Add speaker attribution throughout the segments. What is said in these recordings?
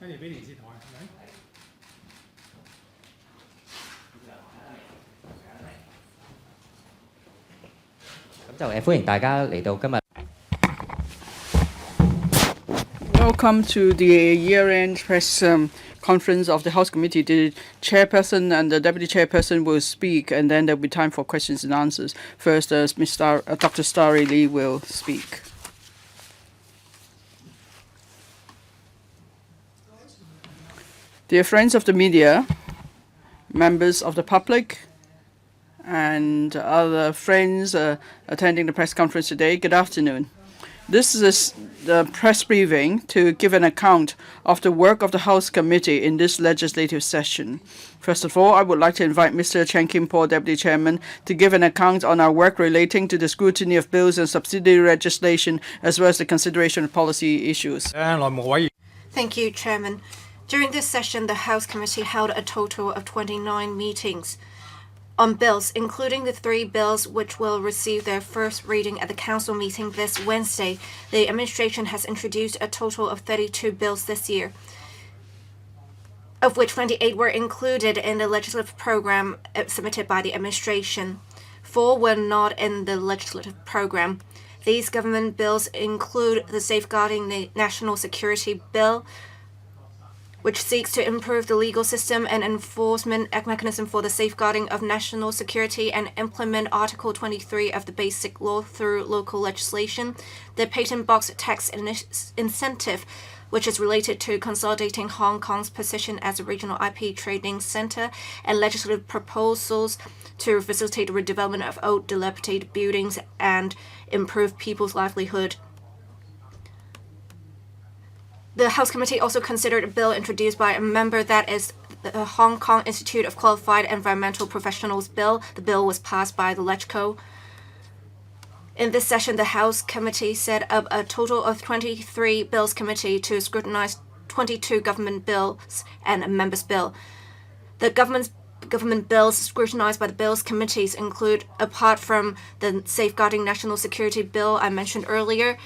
Speaker 1: 跟住俾電視台係咪？
Speaker 2: 咁就歡迎大家嚟到今日。
Speaker 3: Welcome to the year-end press conference of the House Committee. The chairperson and the deputy chairperson will speak, and then there will be time for questions and answers. First, Dr. Starry Lee will speak. Dear friends of the media, members of the public, and other friends attending the press conference today, good afternoon. This is the press briefing to give an account of the work of the House Committee in this legislative session. First of all, I would like to invite Mr. Chen Kim-po, Deputy Chairman, to give an account on our work relating to the scrutiny of bills and subsidiary legislation, as well as the consideration of policy issues.
Speaker 4: Thank you, Chairman. During this session, the House Committee held a total of 29 meetings on bills, including the 3 bills which will receive their first reading at the Council meeting this Wednesday. The administration has introduced a total of 32 bills this year, of which 28 were included in the legislative program submitted by the administration. 4 were not in the legislative program. These government bills include the Safeguarding the National Security Bill, which seeks to improve the legal system and enforcement mechanism for the safeguarding of national security and implement Article 23 of the Basic Law through local legislation. The Patent Box Tax Incentive, which is related to consolidating Hong Kong's position as a regional IP trading center, and legislative proposals to facilitate the redevelopment of old dilapidated buildings and improve people's livelihood. The House Committee also considered a bill introduced by a member, that is the Hong Kong Institute of Qualified Environmental Professionals Bill. The bill was passed by the LegCo. In this session, the House Committee set up a total of 23 bills committee to scrutinize 22 government bills and a members' bill. The government bills scrutinized by the bills committees include, apart from the Safeguarding National Security Bill I mentioned earlier,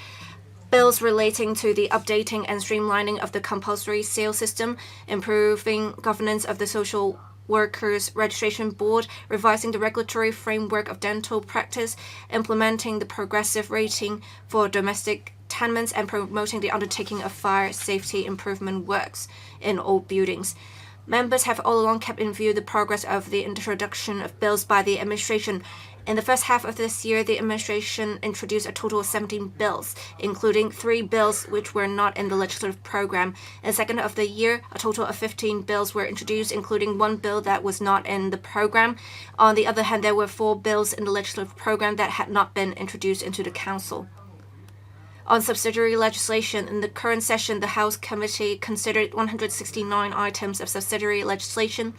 Speaker 4: bills relating to the updating and streamlining of the compulsory sale system, improving governance of the Social Workers Registration Board, revising the regulatory framework of dental practice, implementing the progressive rating for domestic tenements, and promoting the undertaking of fire safety improvement works in old buildings. Members have all along kept in view the progress of the introduction of bills by the administration. In the first half of this year, the administration introduced a total of 17 bills, including 3 bills which were not in the legislative program. In the second half of the year, a total of 15 bills were introduced, including 1 bill that was not in the program. On the other hand, there were 4 bills in the legislative program that had not been introduced into the Council. On subsidiary legislation, in the current session, the House Committee considered 169 items of subsidiary legislation.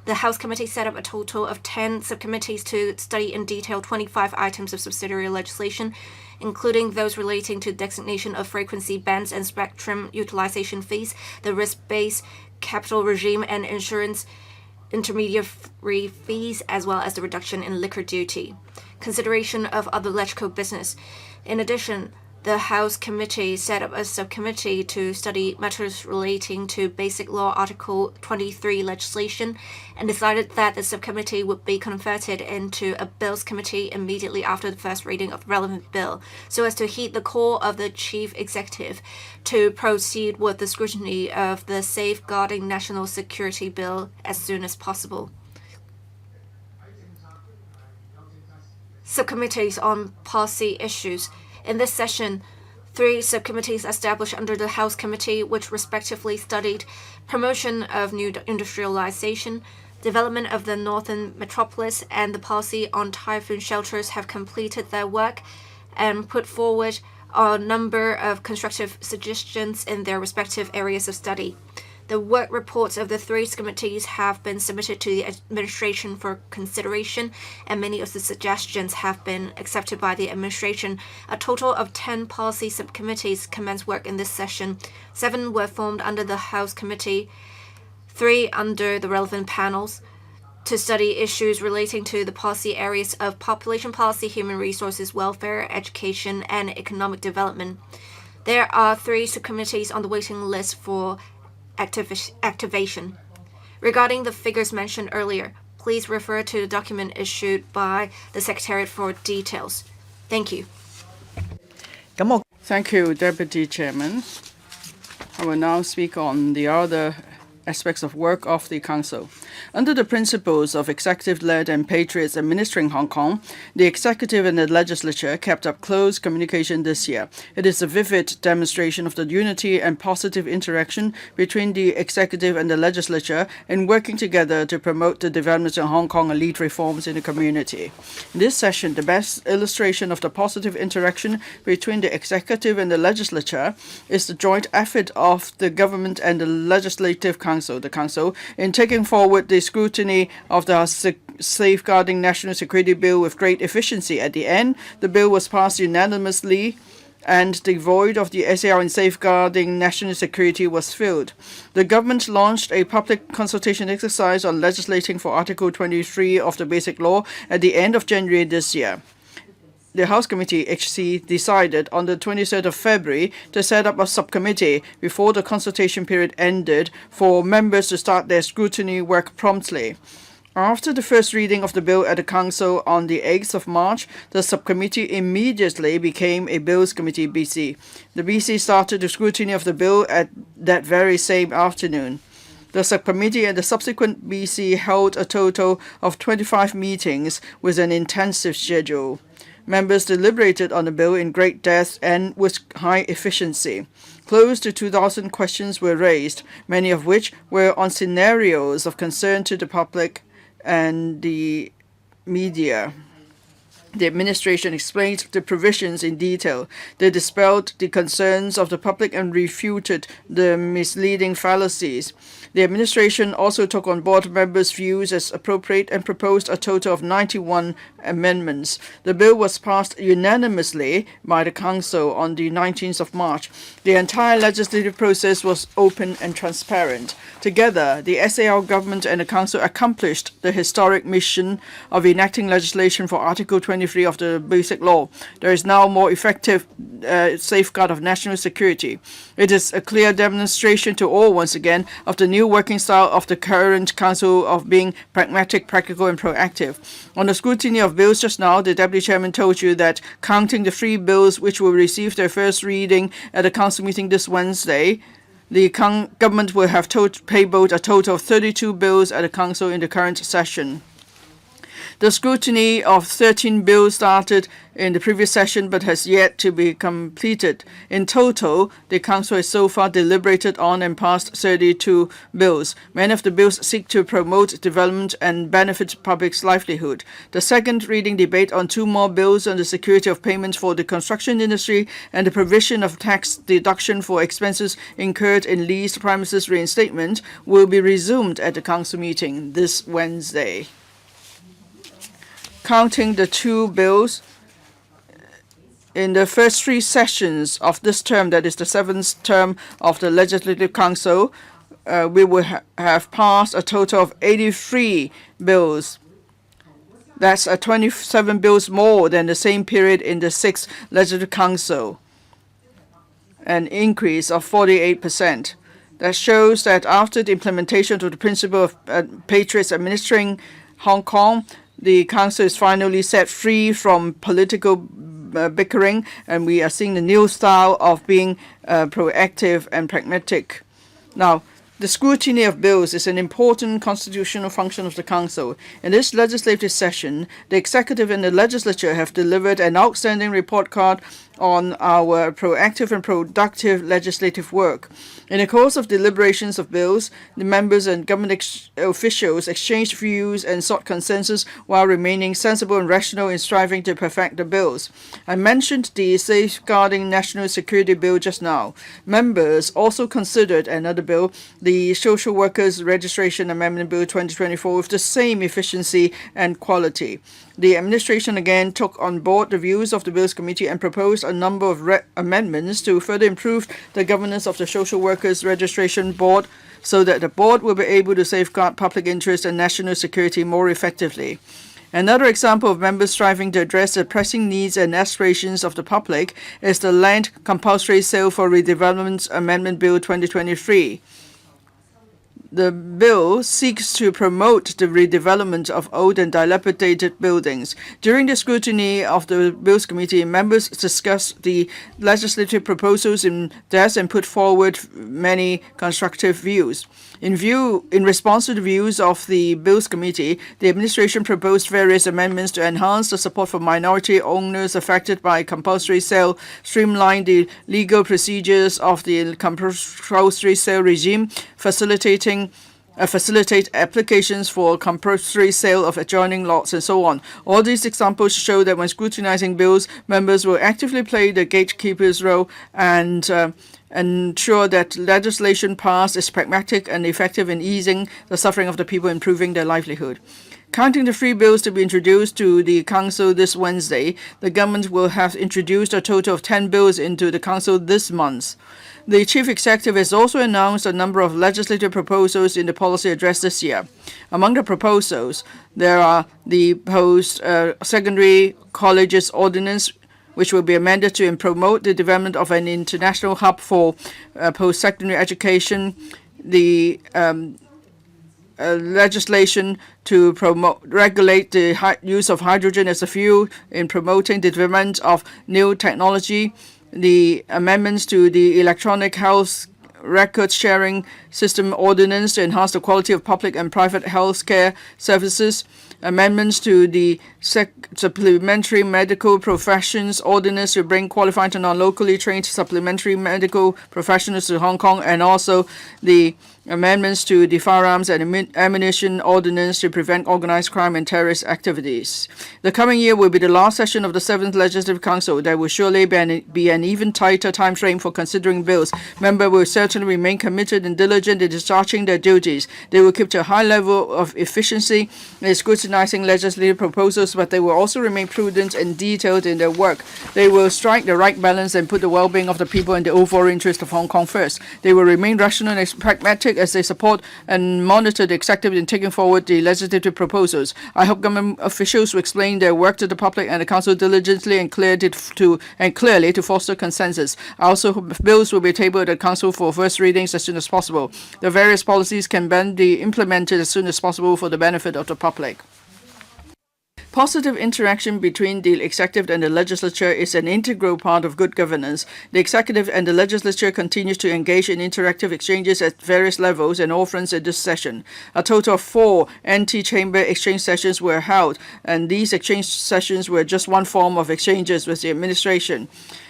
Speaker 4: The House Committee set up a total of 10 subcommittees to study in detail 25 items of subsidiary legislation, including those relating to designation of frequency bands and spectrum utilization fees, the risk-based capital regime and insurance intermediary fees, as well as the reduction in liquor duty. Consideration of other LegCo business. In addition, the House Committee set up a subcommittee to study matters relating to Basic Law Article 23 legislation, and decided that the subcommittee would be converted into a Bills Committee immediately after the first reading of the relevant bill, so as to heed the call of the Chief Executive to proceed with the scrutiny of the Safeguarding National Security Bill as soon as possible. Subcommittees on policy issues. In this session, 3 subcommittees established under the House Committee, which respectively studied promotion of new industrialization, development of the Northern Metropolis, and the policy on typhoon shelters, have completed their work and put forward a number of constructive suggestions in their respective areas of study. The work reports of the 3 committees have been submitted to the administration for consideration, and many of the suggestions have been accepted by the administration. A total of 10 policy subcommittees commenced work in this session. 7 were formed under the House Committee, 3 under the relevant panels, to study issues relating to the policy areas of population policy, human resources, welfare, education, and economic development. There are 3 subcommittees on the waiting list for activation. Regarding the figures mentioned earlier, please refer to the document issued by the Secretariat for details. Thank you.
Speaker 3: Thank you, Deputy Chairman. I will now speak on the other aspects of work of the Council. Under the principles of executive-led and patriots administering Hong Kong, the executive and the legislature kept up close communication this year. It is a vivid demonstration of the unity and positive interaction between the executive and the legislature in working together to promote the development of Hong Kong and lead reforms in the community. In this session, the best illustration of the positive interaction between the executive and the legislature is the joint effort of the government and the legislative council, in taking forward the scrutiny of the Safeguarding National Security Bill with great efficiency. At the end, the bill was passed unanimously and the void of the SAR in safeguarding national security was filled. The government launched a public consultation exercise on legislating for Article 23 of the Basic Law at the end of January this year. The House Committee HC decided on the 23rd of February to set up a subcommittee before the consultation period ended for members to start their scrutiny work promptly. After the first reading of the bill at the Council on the 8th of March, the subcommittee immediately became a Bills Committee BC. The BC started the scrutiny of the bill at that very same afternoon. The subcommittee and the subsequent BC held a total of 25 meetings with an intensive schedule. Members deliberated on the bill in great depth and with high efficiency. Close to 2,000 questions were raised, many of which were on scenarios of concern to the public and the media. The administration explained the provisions in detail. They dispelled the concerns of the public and refuted the misleading fallacies. The administration also took on board members' views as appropriate and proposed a total of 91 amendments. The bill was passed unanimously by the Council on the 19th of March. The entire legislative process was open and transparent. Together, the SAR government and the Council accomplished the historic mission of enacting legislation for Article 23 of the Basic Law. There is now more effective safeguard of national security. It is a clear demonstration to all, once again, of the new working style of the current Council of being pragmatic, practical, and proactive. On the scrutiny of bills just now, the Deputy Chairman told you that counting the 3 bills which will receive their first reading at the Council meeting this Wednesday, the government will have tabled a total of 32 bills at the Council in the current session. The scrutiny of 13 bills started in the previous session but has yet to be completed. In total, the Council has so far deliberated on and passed 32 bills. Many of the bills seek to promote development and benefit public's livelihood. The second reading debate on 2 more bills on the security of payment for the construction industry and the provision of tax deduction for expenses incurred in leased premises reinstatement will be resumed at the Council meeting this Wednesday. Counting the 2 bills in the first 3 sessions of this term, that is the 7th term of the Legislative Council, we will have passed a total of 83 bills. That's 27 bills more than the same period in the 6th Legislative Council, an increase of 48%. That shows that after the implementation of the principle of patriots administering Hong Kong, the Council is finally set free from political bickering, and we are seeing the new style of being proactive and pragmatic. Now, the scrutiny of bills is an important constitutional function of the Council. In this legislative session, the Executive and the Legislature have delivered an outstanding report card on our proactive and productive legislative work. In the course of deliberations of bills, the members and government officials exchanged views and sought consensus while remaining sensible and rational in striving to perfect the bills. I mentioned the Safeguarding National Security Bill just now. Members also considered another bill, the Social Workers Registration Amendment Bill 2024, with the same efficiency and quality. The administration again took on board the views of the Bills Committee and proposed a number of amendments to further improve the governance of the Social Workers Registration Board so that the board will be able to safeguard public interest and national security more effectively. Another example of members striving to address the pressing needs and aspirations of the public is the Land Compulsory Sale for Redevelopment Amendment Bill 2023. The bill seeks to promote the redevelopment of old and dilapidated buildings. During the scrutiny of the Bills Committee, members discussed the legislative proposals in depth and put forward many constructive views. In response to the views of the Bills Committee, the administration proposed various amendments to enhance the support for minority owners affected by compulsory sale, streamline the legal procedures of the compulsory sale regime, facilitate applications for compulsory sale of adjoining lots, and so on. All these examples show that when scrutinizing bills, members will actively play the gatekeeper's role and ensure that legislation passed is pragmatic and effective in easing the suffering of the people, improving their livelihood. Counting the 3 bills to be introduced to the Council this Wednesday, the government will have introduced a total of 10 bills into the Council this month. The Chief Executive has also announced a number of legislative proposals in the policy address this year. Among the proposals, there are the Post-Secondary Colleges Ordinance, which will be amended to promote the development of an international hub for post-secondary education, the legislation to regulate the use of hydrogen as a fuel in promoting the development of new technology, the amendments to the Electronic Health Record Sharing System Ordinance to enhance the quality of public and private health care services, amendments to the Supplementary Medical Professions Ordinance to bring qualified and non-locally trained supplementary medical professionals to Hong Kong, and also the amendments to the Firearms and Ammunition Ordinance to prevent organized crime and terrorist activities. The coming year will be the last session of the 7th Legislative Council. There will surely be an even tighter time frame for considering bills. Members will certainly remain committed and diligent in discharging their duties. They will keep to a high level of efficiency in scrutinizing legislative proposals, but they will also remain prudent and detailed in their work. They will strike the right balance and put the well-being of the people and the overall interest of Hong Kong first. They will remain rational and pragmatic as they support and monitor the executive in taking forward the legislative proposals. I hope government officials will explain their work to the public and the council diligently and clearly to foster consensus. I also hope bills will be tabled at the council for first readings as soon as possible. The various policies can then be implemented as soon as possible for the benefit of the public. Positive interaction between the executive and the legislature is an integral part of good governance. The executive and the legislature continue to engage in interactive exchanges at various levels and all fronts in this session. A total of 4 anti-chamber exchange sessions were held, and these exchange sessions were just one form of exchanges with the administration.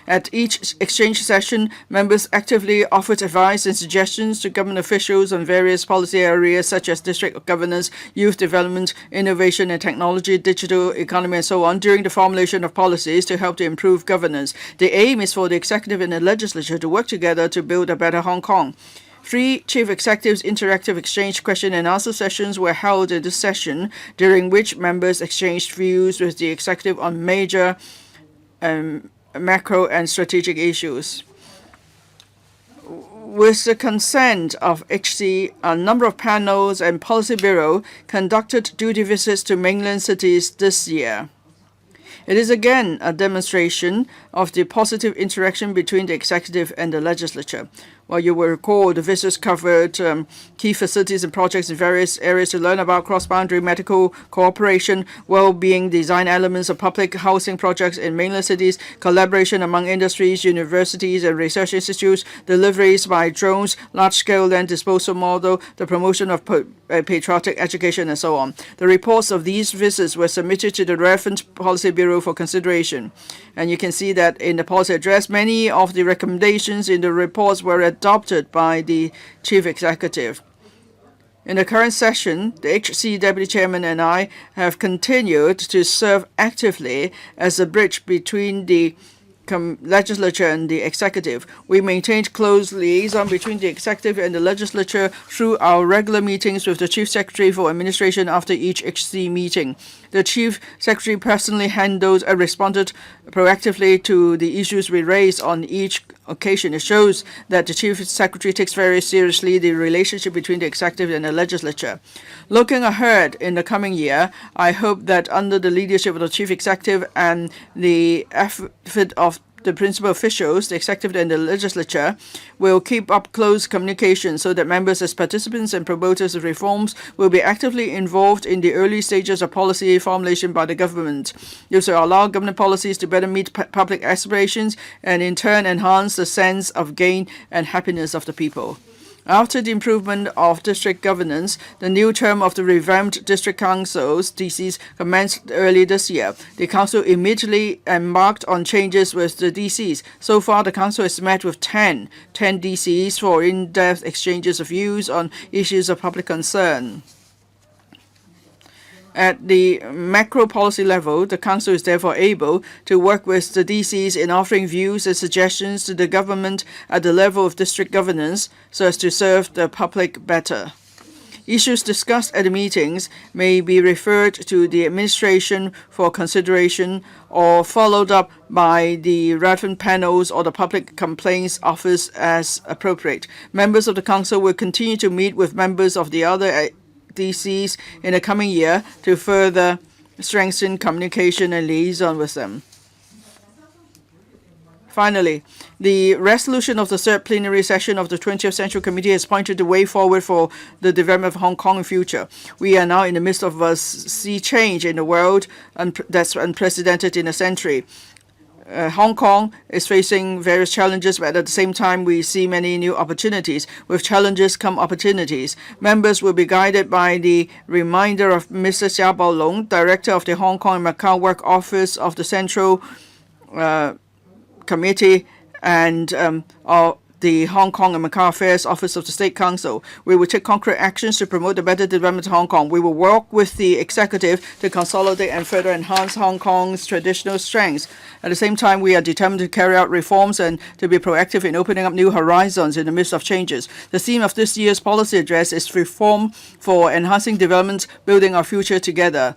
Speaker 3: At each exchange session, members actively offered advice and suggestions to government officials on various policy areas such as district governance, youth development, innovation and technology, digital economy, and so on during the formulation of policies to help to improve governance. The aim is for the executive and the legislature to work together to build a better Hong Kong. 3 Chief Executives' interactive exchange question and answer sessions were held in this session, during which members exchanged views with the executive on major macro and strategic issues. With the consent of HC, a number of panels and Policy Bureau conducted duty visits to mainland cities this year. It is again a demonstration of the positive interaction between the executive and the legislature. Well, you will recall the visits covered key facilities and projects in various areas to learn about cross-boundary medical cooperation, well-being design elements of public housing projects in mainland cities, collaboration among industries, universities, and research institutes, deliveries by drones, large-scale land disposal model, the promotion of patriotic education, and so on. The reports of these visits were submitted to the relevant Policy Bureau for consideration. And you can see that in the policy address, many of the recommendations in the reports were adopted by the Chief Executive. In the current session, the HC Deputy Chairman and I have continued to serve actively as a bridge between the legislature and the executive. We maintained close liaison between the executive and the legislature through our regular meetings with the Chief Secretary for Administration after each HC meeting. The Chief Secretary personally handled and responded proactively to the issues we raised on each occasion. It shows that the Chief Secretary takes very seriously the relationship between the executive and the legislature. Looking ahead in the coming year, I hope that under the leadership of the Chief Executive and the effort of the principal officials, the executive and the legislature, will keep up close communication so that members as participants and promoters of reforms will be actively involved in the early stages of policy formulation by the government. This will allow government policies to better meet public aspirations and in turn enhance the sense of gain and happiness of the people. After the improvement of district governance, the new term of the revamped district councils, DCs, commenced early this year. The council immediately embarked on changes with the DCs. So far, the council has met with 10 DCs for in-depth exchanges of views on issues of public concern. At the macro policy level, the Council is therefore able to work with the DCs in offering views and suggestions to the government at the level of district governance so as to serve the public better. Issues discussed at the meetings may be referred to the administration for consideration or followed up by the relevant panels or the Public Complaints Office as appropriate. Members of the Council will continue to meet with members of the other DCs in the coming year to further strengthen communication and liaison with them. Finally, the resolution of the third plenary session of the 20th Central Committee has pointed the way forward for the development of Hong Kong in future. We are now in the midst of a sea change in the world that's unprecedented in a century. Hong Kong is facing various challenges, but at the same time, we see many new opportunities. With challenges come opportunities. Members will be guided by the reminder of Mr. Xia Baolong, Director of the Hong Kong and Macau Work Office of the Central Committee and the Hong Kong and Macau Affairs Office of the State Council. We will take concrete actions to promote the better development of Hong Kong. We will work with the executive to consolidate and further enhance Hong Kong's traditional strengths. At the same time, we are determined to carry out reforms and to be proactive in opening up new horizons in the midst of changes. The theme of this year's policy address is reform for enhancing development, building our future together.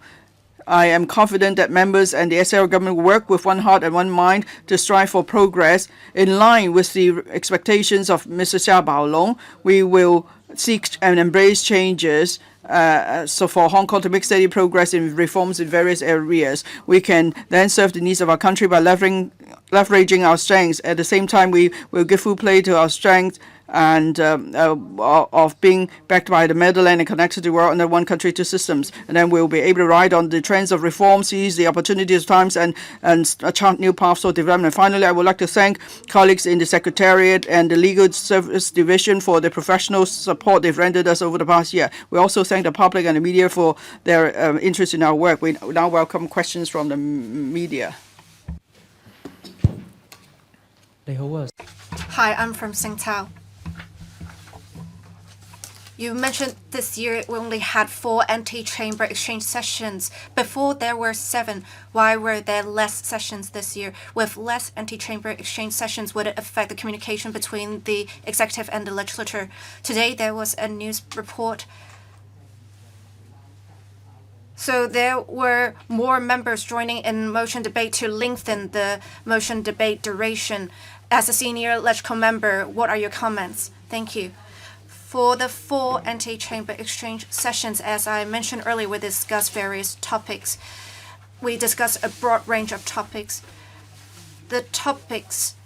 Speaker 3: I am confident that members and the SAR government will work with one heart and one mind to strive for progress in line with the expectations of Mr. Xia Baolong. We will seek and embrace changes so for Hong Kong to make steady progress in reforms in various areas. We can then serve the needs of our country by leveraging our strengths. At the same time, we will give full play to our strengths and of being backed by the motherland and connected to the world under one country, two systems. And then we'll be able to ride on the trends of reform, seize the opportunities of times, and chart new paths for development. Finally, I would like to thank colleagues in the Secretariat and the Legal Service Division for the professional support they've rendered us over the past year. We also thank the public and the media for their interest in our work. We now welcome questions from the media.
Speaker 4: Hi, I'm from Singtao. You mentioned this year we only had 4 anti-chamber exchange sessions. Before there were 7. Why were there less sessions this year? With less anti-chamber exchange sessions, would it affect the communication between the executive and the legislature? Today there was a news report. So there were more members joining in motion debate to lengthen the motion debate duration. As a senior LegCo member, what are your comments? Thank you. For the 4 anti-chamber exchange sessions, as I mentioned earlier, we discussed various topics. We discussed a broad range of topics. The topics,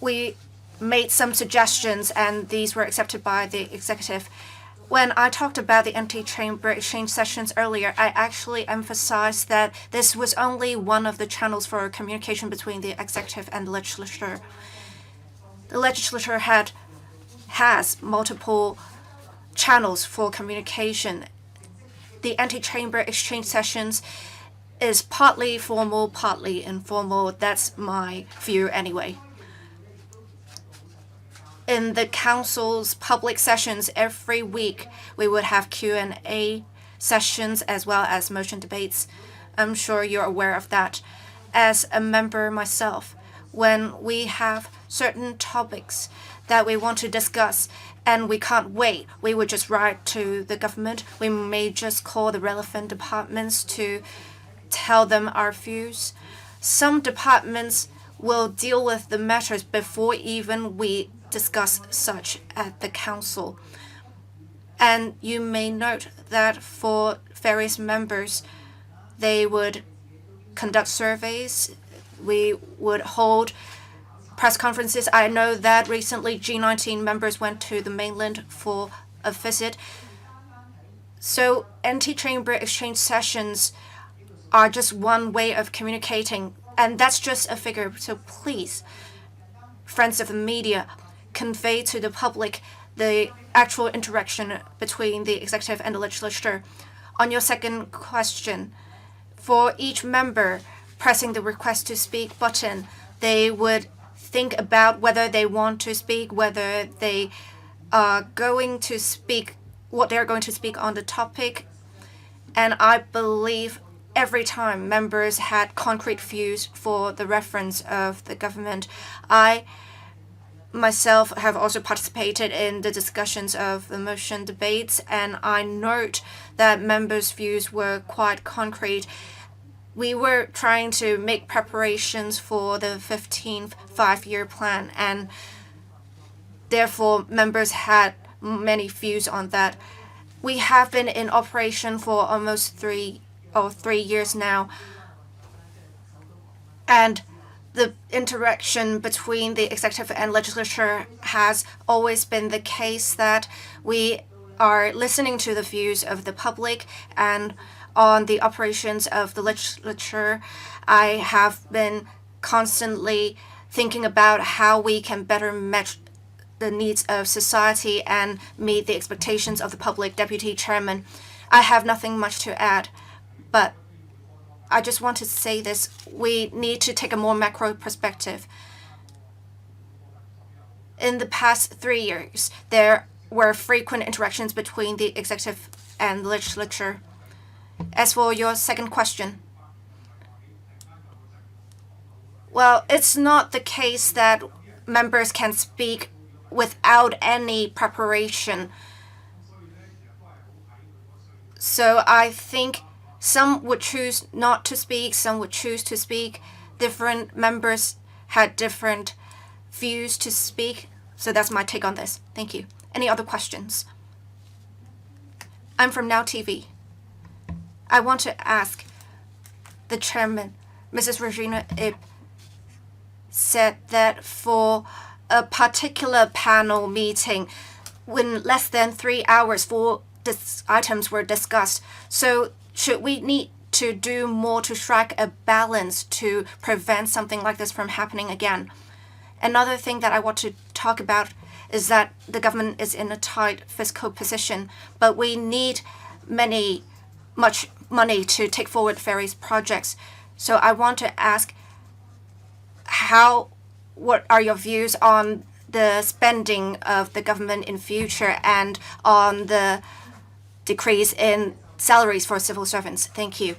Speaker 4: we made some suggestions, and these were accepted by the executive. When I talked about the anti-chamber exchange sessions earlier, I actually emphasized that this was only one of the channels for communication between the executive and the legislature. The legislature has multiple channels for communication. The anti-chamber exchange sessions is partly formal, partly informal. That's my view anyway. In the council's public sessions every week, we would have Q&A sessions as well as motion debates. I'm sure you're aware of that. As a member myself, when we have certain topics that we want to discuss and we can't wait, we would just write to the government. We may just call the relevant departments to tell them our views. Some departments will deal with the matters before even we discuss such at the council. And you may note that for various members, they would conduct surveys. we would hold press conferences. I know that recently G19 members went to the mainland for a visit. So anti-chamber exchange sessions are just one way of communicating, and that's just a figure. So please, friends of the media, convey to the public the actual interaction between the executive and the legislature. On your second question, for each member pressing the request to speak button, they would think about whether they want to speak, whether they are going to speak, what they're going to speak on the topic. And I believe every time members had concrete views for the reference of the government. I myself have also participated in the discussions of the motion debates, and I note that members' views were quite concrete. We were trying to make preparations for the 15th five-year plan, and therefore members had many views on that. We have been in operation for almost 3 years now, and the interaction between the executive and legislature has always been the case that we are listening to the views of the public. And on the operations of the legislature, I have been constantly thinking about how we can better match the needs of society and meet the expectations of the public. Deputy Chairman, I have nothing much to add, but I just want to say this. We need to take a more macro perspective. In the past 3 years, there were frequent interactions between the executive and the legislature. As for your second question, well, it's not the case that members can speak without any preparation. So I think some would choose not to speak, some would choose to speak. Different members had different views to speak. So that's my take on this. Thank you. Any other questions? I'm from Now TV. I want to ask the chairman, Mrs. Regina Ip said that for a particular panel meeting, when less than 3 hours, 4 items were discussed. So should we need to do more to strike a balance to prevent something like this from happening again? Another thing that I want to talk about is that the government is in a tight fiscal position, but we need much money to take forward various projects. So I want to ask, what are your views on the spending of the government in future and on the decrease in salaries for civil servants? Thank you.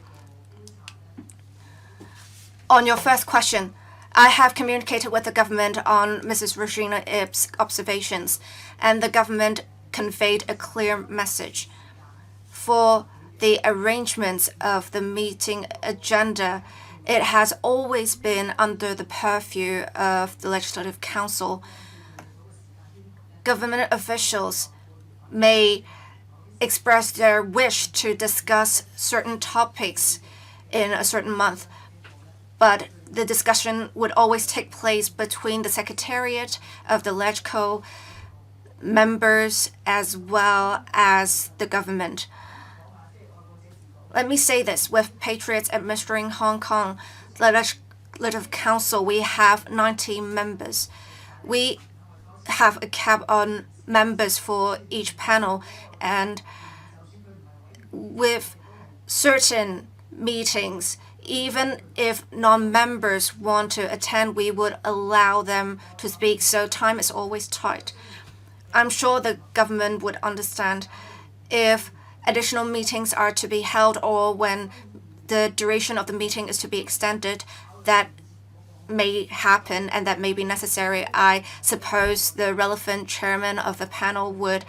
Speaker 4: On your first question, I have communicated with the government on Mrs. Regina Ip's observations, and the government conveyed a clear message. For the arrangements of the meeting agenda, it has always been under the purview of the Legislative Council. Government officials may express their wish to discuss certain topics in a certain month, but the discussion would always take place between the Secretariat of the LegCo, members, as well as the government. Let me say this, with Patriots administering Hong Kong, the Legislative Council, we have 90 members. We have a cap on members for each panel, and with certain meetings, even if non-members want to attend, we would allow them to speak, so time is always tight. I'm sure the government would understand if additional meetings are to be held or when the duration of the meeting is to be extended. That may happen and that may be necessary. I suppose the relevant chairman of the panel would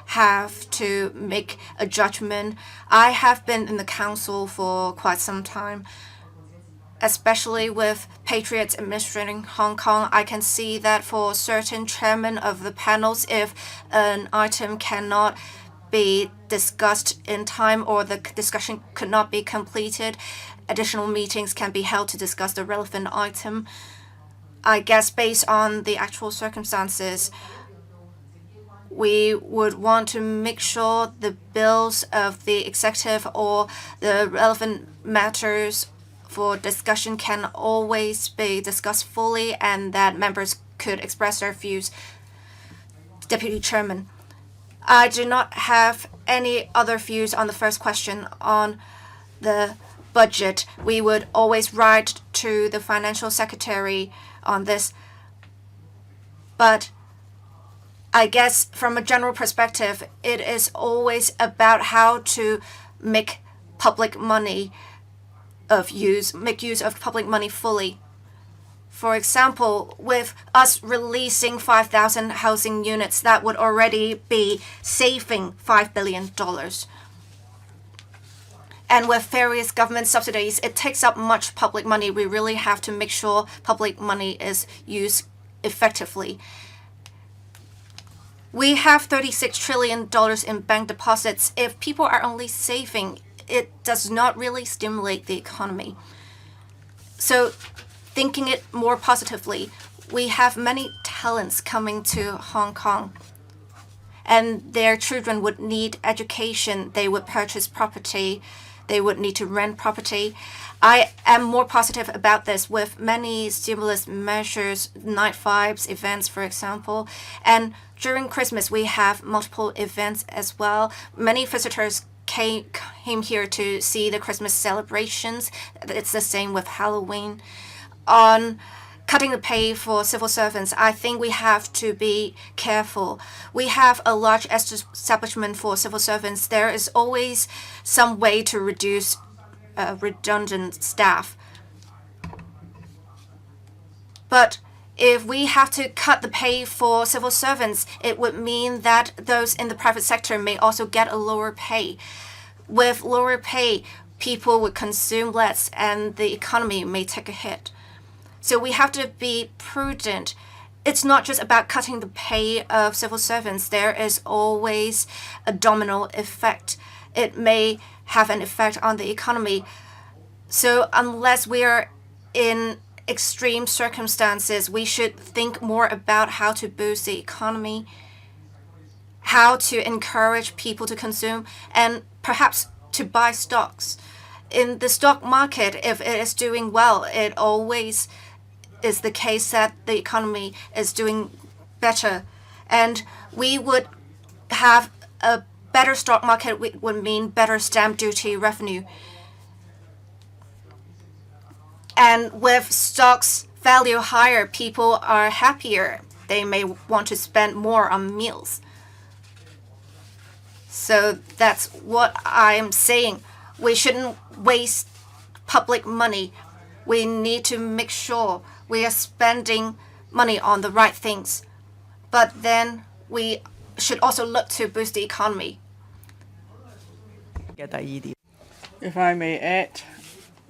Speaker 4: have to make a judgment. I have been in the council for quite some time, especially with Patriots administering Hong Kong. I can see that for certain chairmen of the panels, if an item cannot be discussed in time or the discussion could not be completed, additional meetings can be held to discuss the relevant item. I guess based on the actual circumstances, we would want to make sure the bills of the executive or the relevant matters for discussion can always be discussed fully and that members could express their views. Deputy Chairman, I do not have any other views on the first question on the budget. We would always write to the Financial Secretary on this. But I guess from a general perspective, it is always about how to make public money make use of public money fully. For example, with us releasing 5,000 housing units, that would already be saving $5 billion. And with various government subsidies, it takes up much public money. We really have to make sure public money is used effectively. We have $36 trillion in bank deposits. If people are only saving, it does not really stimulate the economy. So thinking it more positively, we have many talents coming to Hong Kong, and their children would need education. They would purchase property. They would need to rent property. I am more positive about this with many stimulus measures, night vibes, events, for example. And during Christmas, we have multiple events as well. Many visitors came here to see the Christmas celebrations. It's the same with Halloween. On cutting the pay for civil servants, I think we have to be careful. We have a large establishment for civil servants. There is always some way to reduce redundant staff. But if we have to cut the pay for civil servants, it would mean that those in the private sector may also get a lower pay. With lower pay, people would consume less and the economy may take a hit. So we have to be prudent. It's not just about cutting the pay of civil servants. There is always a domino effect. It may have an effect on the economy. So unless we are in extreme circumstances, we should think more about how to boost the economy, how to encourage people to consume, and perhaps to buy stocks. In the stock market, if it is doing well, it always is the case that the economy is doing better. And we would have a better stock market would mean better stamp duty revenue. And with stocks value higher, people are happier. They may want to spend more on meals. So that's what I'm saying. We shouldn't waste public money. We need to make sure we are spending money on the right things. But then we should also look to boost the economy.
Speaker 3: If I may add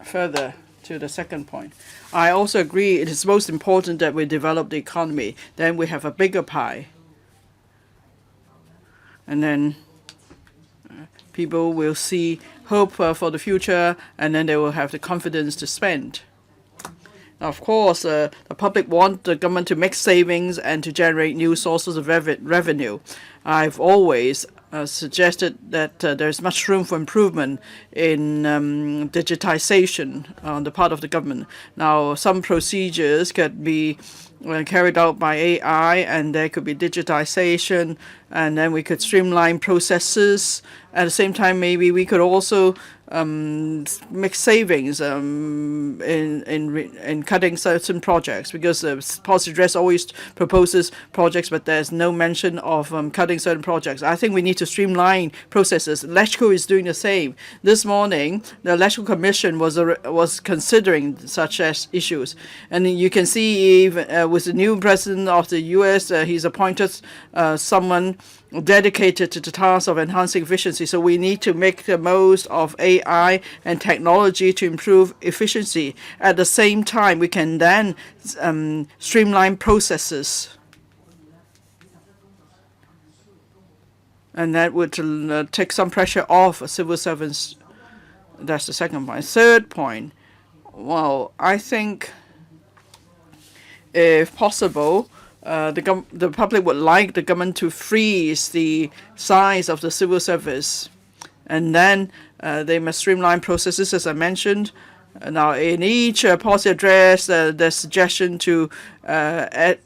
Speaker 3: further to the second point, I also agree it is most important that we develop the economy. Then we have a bigger pie. And then people will see hope for the future, and then they will have the confidence to spend. Of course, the public want the government to make savings and to generate new sources of revenue. I've always suggested that there's much room for improvement in digitization on the part of the government. Now, some procedures could be carried out by AI, and there could be digitization, and then we could streamline processes. At the same time, maybe we could also make savings in cutting certain projects, because the policy address always proposes projects, but there's no mention of cutting certain projects. I think we need to streamline processes. LegCo is doing the same. This morning, the LegCo Commission was considering such as issues, and you can see even with the new president of the U.S., he's appointed someone dedicated to the task of enhancing efficiency. So we need to make the most of AI and technology to improve efficiency. At the same time, we can then streamline processes. And that would take some pressure off civil servants. That's the second point. Third point, well, I think if possible, the public would like the government to freeze the size of the civil service, and then they must streamline processes, as I mentioned. Now, in each policy address, there's suggestion to have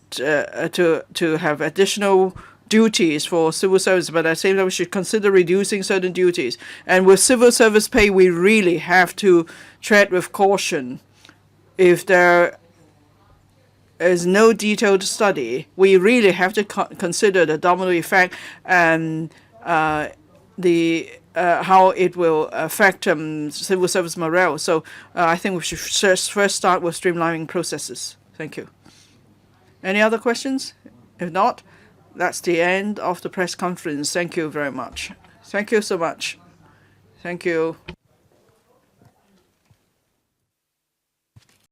Speaker 3: additional duties for civil service, but at the same time, we should consider reducing certain duties. And with civil service pay, we really have to tread with caution. If there is no detailed study, we really have to consider the domino effect and how it will affect civil service morale. So I think we should first start with streamlining processes. Thank you. Any other questions? If not, that's the end of the press conference. Thank you very much. Thank you so much. Thank you.